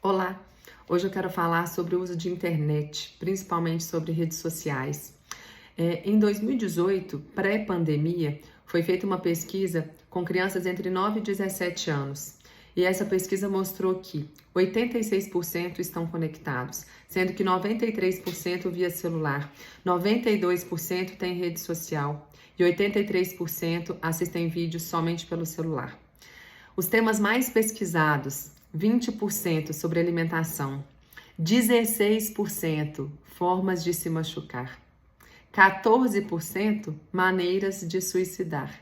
Olá! Hoje eu quero falar sobre o uso de internet, principalmente sobre redes sociais. Em 2018, pré-pandemia, foi feita uma pesquisa com crianças entre 9 e 17 anos. E essa pesquisa mostrou que 86% estão conectados, sendo que 93% via celular, 92% tem rede social e 83% assistem vídeos somente pelo celular. Os temas mais pesquisados: 20% sobre alimentação, 16% formas de se machucar, 14% maneiras de suicidar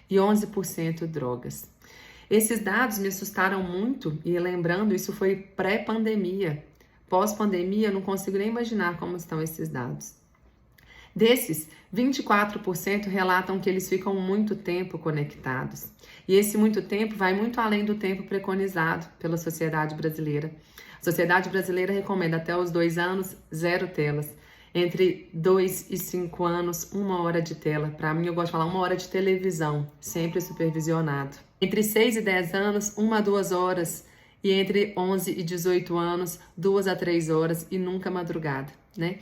e 11% drogas. Esses dados me assustaram muito e, lembrando, isso foi pré-pandemia. Pós-pandemia, eu não consigo nem imaginar como estão esses dados. Desses, 24% relatam que eles ficam muito tempo conectados. E esse muito tempo vai muito além do tempo preconizado pela sociedade brasileira. A sociedade brasileira recomenda até os 2 anos, 0 telas. Entre 2 e 5 anos, 1 hora de tela. Para mim, eu gosto de falar 1 hora de televisão, sempre supervisionado. Entre 6 e 10 anos, 1 a 2 horas. E entre 11 e 18 anos, 2 a 3 horas e nunca madrugada, né?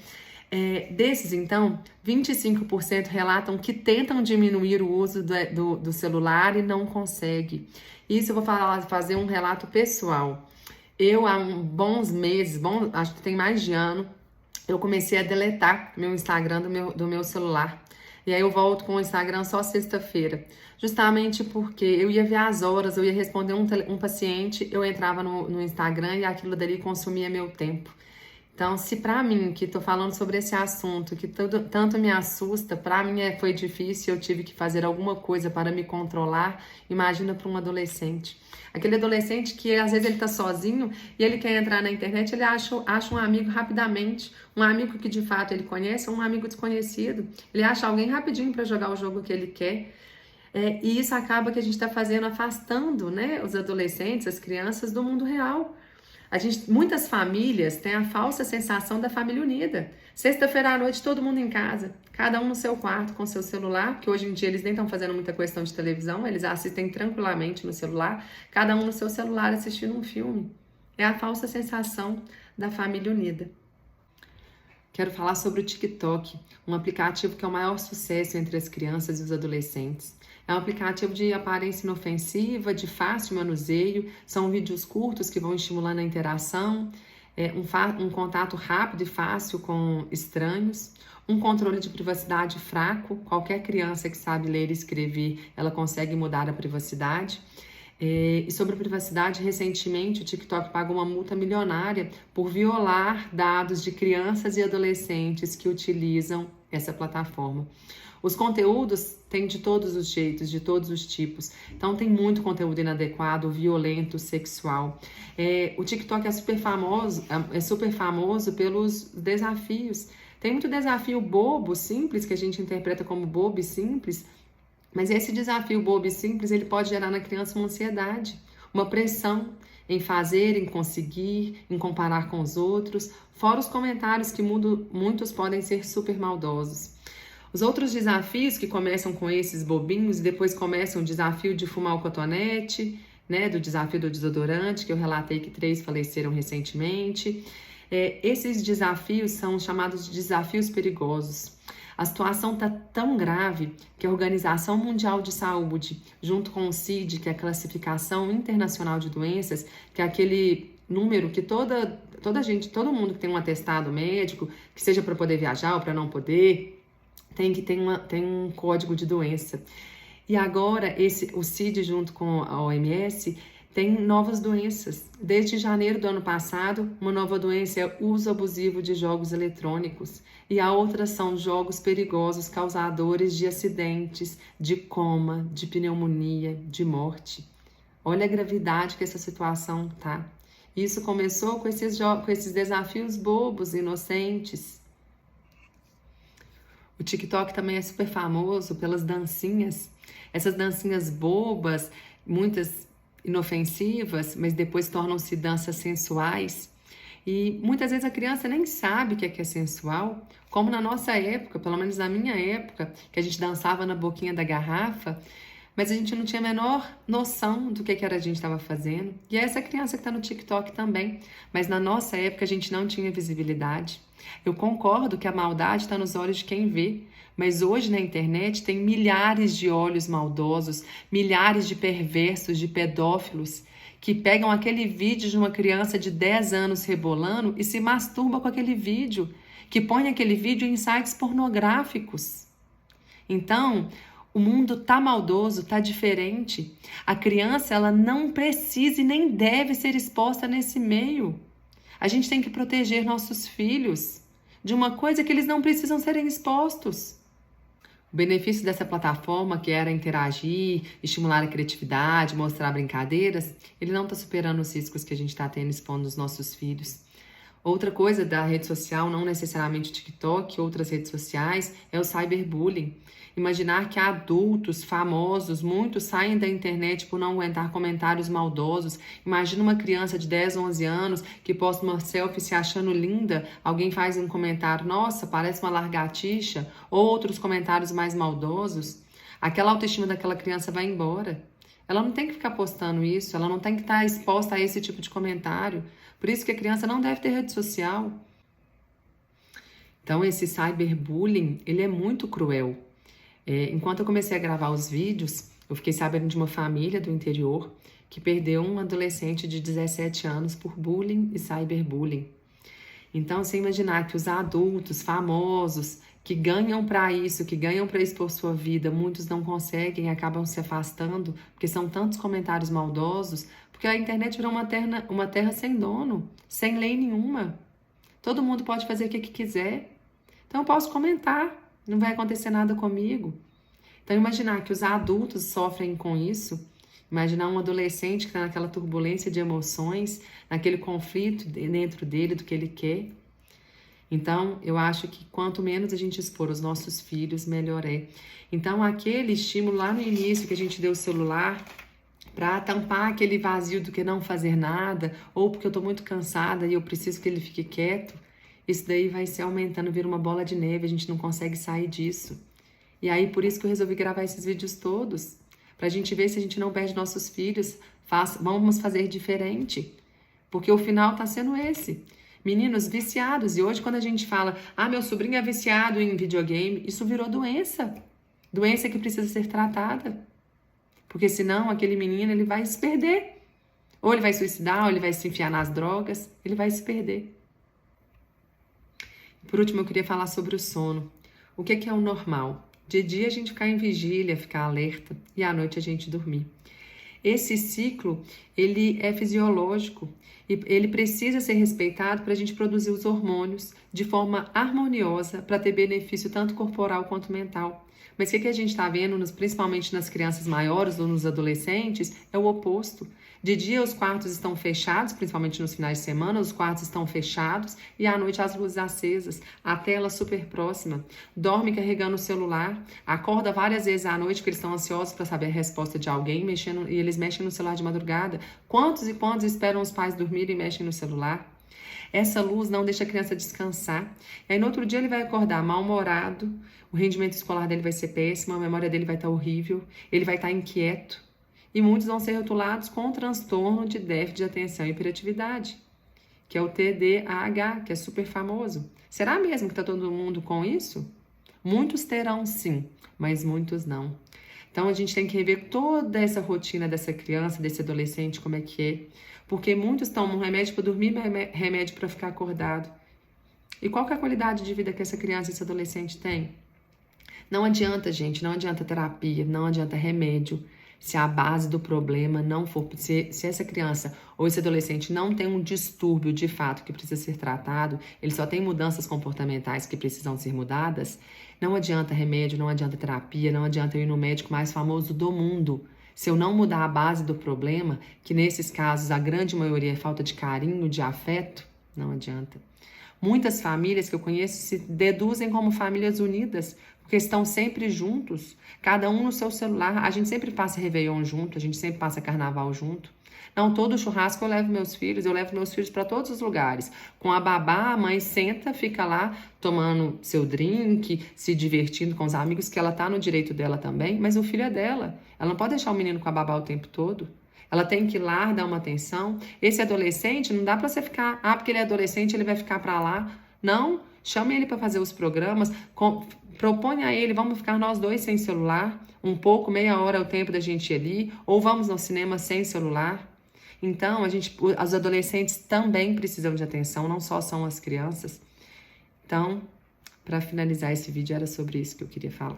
Desses, então, 25% relatam que tentam diminuir o uso do celular e não conseguem. Isso eu vou fazer um relato pessoal. Eu, há bons meses, acho que tem mais de ano, eu comecei a deletar meu Instagram do meu celular. E aí eu volto com o Instagram só sexta-feira. Justamente porque eu ia ver as horas, eu ia responder um paciente, eu entrava no Instagram e aquilo dali consumia meu tempo. Então, se para mim, que estou falando sobre esse assunto, que tanto me assusta, para mim foi difícil, eu tive que fazer alguma coisa para me controlar, imagina para um adolescente. Aquele adolescente que às vezes ele está sozinho e ele quer entrar na internet, ele acha um amigo rapidamente, um amigo que de fato ele conhece ou um amigo desconhecido. Ele acha alguém rapidinho para jogar o jogo que ele quer. E isso acaba que a gente está fazendo, afastando, né, os adolescentes, as crianças do mundo real. Muitas famílias têm a falsa sensação da família unida. Sexta-feira à noite, todo mundo em casa, cada um no seu quarto com seu celular, que hoje em dia eles nem estão fazendo muita questão de televisão, eles assistem tranquilamente no celular, cada um no seu celular assistindo um filme. É a falsa sensação da família unida. Quero falar sobre o TikTok, um aplicativo que é o maior sucesso entre as crianças e os adolescentes. É um aplicativo de aparência inofensiva, de fácil manuseio, são vídeos curtos que vão estimulando a interação, um contato rápido e fácil com estranhos, um controle de privacidade fraco. Qualquer criança que sabe ler e escrever, ela consegue mudar a privacidade. E sobre a privacidade, recentemente o TikTok pagou uma multa milionária por violar dados de crianças e adolescentes que utilizam essa plataforma. Os conteúdos têm de todos os jeitos, de todos os tipos. Então tem muito conteúdo inadequado, violento, sexual. O TikTok é super famoso pelos desafios. Tem muito desafio bobo, simples, que a gente interpreta como bobo e simples. Mas esse desafio bobo e simples, ele pode gerar na criança uma ansiedade, uma pressão em fazer, em conseguir, em comparar com os outros, fora os comentários que muitos podem ser super maldosos. Os outros desafios que começam com esses bobinhos e depois começam o desafio de fumar o cotonete, né, do desafio do desodorante, que eu relatei que 3 faleceram recentemente. Esses desafios são chamados de desafios perigosos. A situação está tão grave que a Organização Mundial de Saúde, junto com o CID, que é a Classificação Internacional de Doenças, que é aquele número que todo mundo que tem um atestado médico, que seja para poder viajar ou para não poder, tem um código de doença. E agora o CID, junto com a OMS, tem novas doenças. Desde janeiro do ano passado, uma nova doença é o uso abusivo de jogos eletrônicos. E a outra são jogos perigosos causadores de acidentes, de coma, de pneumonia, de morte. Olha a gravidade que essa situação tá. Isso começou com esses desafios bobos, inocentes. O TikTok também é super famoso pelas dancinhas. Essas dancinhas bobas, muitas inofensivas, mas depois tornam-se danças sensuais. E muitas vezes a criança nem sabe o que é sensual, como na nossa época, pelo menos na minha época, que a gente dançava na boquinha da garrafa. Mas a gente não tinha a menor noção do que era a gente estava fazendo. E é essa criança que está no TikTok também. Mas na nossa época a gente não tinha visibilidade. Eu concordo que a maldade está nos olhos de quem vê. Mas hoje na internet tem milhares de olhos maldosos, milhares de perversos, de pedófilos, que pegam aquele vídeo de uma criança de 10 anos rebolando e se masturbam com aquele vídeo, que põe aquele vídeo em sites pornográficos. Então, o mundo tá maldoso, tá diferente. A criança, ela não precisa e nem deve ser exposta nesse meio. A gente tem que proteger nossos filhos de uma coisa que eles não precisam serem expostos. O benefício dessa plataforma, que era interagir, estimular a criatividade, mostrar brincadeiras, ele não está superando os riscos que a gente está tendo expondo os nossos filhos. Outra coisa da rede social, não necessariamente o TikTok, outras redes sociais, é o cyberbullying. Imaginar que adultos famosos, muitos saem da internet por não aguentar comentários maldosos. Imagina uma criança de 10, 11 anos que posta uma selfie se achando linda, alguém faz um comentário, nossa, parece uma lagartixa, ou outros comentários mais maldosos. Aquela autoestima daquela criança vai embora. Ela não tem que ficar postando isso, ela não tem que estar exposta a esse tipo de comentário. Por isso que a criança não deve ter rede social. Então, esse cyberbullying, ele é muito cruel. Enquanto eu comecei a gravar os vídeos, eu fiquei sabendo de uma família do interior que perdeu um adolescente de 17 anos por bullying e cyberbullying. Então, você imaginar que os adultos famosos que ganham para isso, que ganham para expor sua vida, muitos não conseguem e acabam se afastando, porque são tantos comentários maldosos, porque a internet virou uma terra sem dono, sem lei nenhuma. Todo mundo pode fazer o que quiser. Então, eu posso comentar. Não vai acontecer nada comigo. Então, imaginar que os adultos sofrem com isso, imaginar um adolescente que está naquela turbulência de emoções, naquele conflito dentro dele, do que ele quer. Então, eu acho que quanto menos a gente expor os nossos filhos, melhor é. Então, aquele estímulo lá no início que a gente deu o celular para tampar aquele vazio do que não fazer nada, ou porque eu estou muito cansada e eu preciso que ele fique quieto, isso daí vai se aumentando, vira uma bola de neve, a gente não consegue sair disso. E aí, por isso que eu resolvi gravar esses vídeos todos, pra gente ver se a gente não perde nossos filhos, vamos fazer diferente. Porque o final tá sendo esse. Meninos viciados, e hoje quando a gente fala, meu sobrinho é viciado em videogame, isso virou doença. Doença que precisa ser tratada. Porque senão aquele menino, ele vai se perder. Ou ele vai suicidar, ou ele vai se enfiar nas drogas, ele vai se perder. Por último, eu queria falar sobre o sono. O que é o normal? De dia a gente ficar em vigília, ficar alerta, e à noite a gente dormir. Esse ciclo, ele é fisiológico e ele precisa ser respeitado para a gente produzir os hormônios de forma harmoniosa para ter benefício tanto corporal quanto mental. Mas o que a gente está vendo, principalmente nas crianças maiores ou nos adolescentes, é o oposto. De dia os quartos estão fechados, principalmente nos finais de semana, os quartos estão fechados e à noite as luzes acesas, a tela super próxima. Dorme carregando o celular, acorda várias vezes à noite porque eles estão ansiosos para saber a resposta de alguém e eles mexem no celular de madrugada. Quantos e quantos esperam os pais dormirem e mexem no celular? Essa luz não deixa a criança descansar. E aí no outro dia ele vai acordar mal-humorado, o rendimento escolar dele vai ser péssimo, a memória dele vai estar horrível, ele vai estar inquieto. E muitos vão ser rotulados com transtorno de déficit de atenção e hiperatividade, que é o TDAH, que é super famoso. Será mesmo que está todo mundo com isso? Muitos terão sim, mas muitos não. Então a gente tem que rever toda essa rotina dessa criança, desse adolescente, como é que é. Porque muitos tomam remédio para dormir, remédio para ficar acordado. E qual que é a qualidade de vida que essa criança e esse adolescente tem? Não adianta, gente, não adianta terapia, não adianta remédio. Se a base do problema não for, se essa criança ou esse adolescente não tem um distúrbio de fato que precisa ser tratado, ele só tem mudanças comportamentais que precisam ser mudadas, não adianta remédio, não adianta terapia, não adianta eu ir no médico mais famoso do mundo. Se eu não mudar a base do problema, que nesses casos a grande maioria é falta de carinho, de afeto, não adianta. Muitas famílias que eu conheço se deduzem como famílias unidas, porque estão sempre juntos, cada um no seu celular. A gente sempre passa Réveillon junto, a gente sempre passa Carnaval junto. Não, todo churrasco eu levo meus filhos para todos os lugares. Com a babá, a mãe senta, fica lá tomando seu drink, se divertindo com os amigos, que ela tá no direito dela também, mas o filho é dela. Ela não pode deixar o menino com a babá o tempo todo. Ela tem que ir lá, dar uma atenção. Esse adolescente, não dá para você ficar, porque ele é adolescente, ele vai ficar para lá. Não, chame ele para fazer os programas, propõe a ele, vamos ficar nós dois sem celular, um pouco, meia hora é o tempo da gente ir ali, ou vamos no cinema sem celular. Então, os adolescentes também precisam de atenção, não só são as crianças. Então, para finalizar esse vídeo, era sobre isso que eu queria falar.